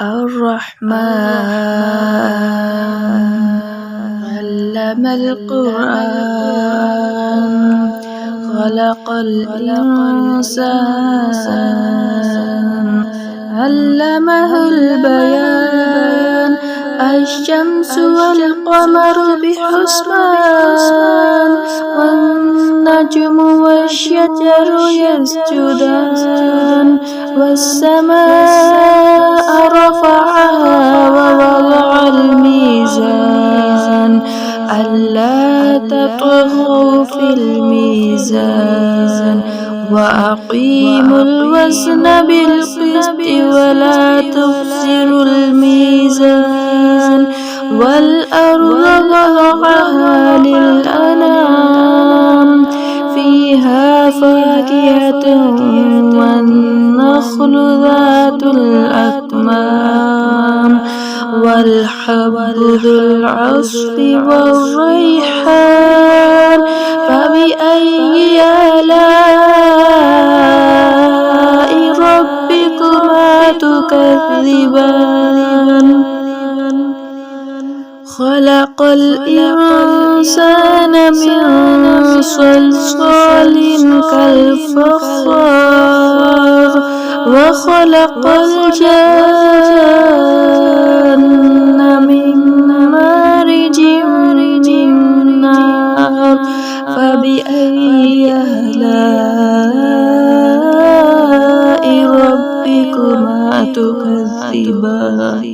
الرحمن علم القرآن خلق الإنسان علمه البيان الشمس والقمر بحسبان والنجم والشجر يسجدان والسماء رفعها ووضع الميزان ألا تطغوا في الميزان وأقيموا الوزن بالقسط ولا تخسروا الميزان والأرض وضعها للأنام فيها فاكهة والنخل ذات الأكمام والحب ذو العصف والريحان فبأي آلاء ربكما تكذبان خلق الإنسان من صلصال كالفخار وخلق الجن من مارج من نار فبأي آلاء ربكما تكذبان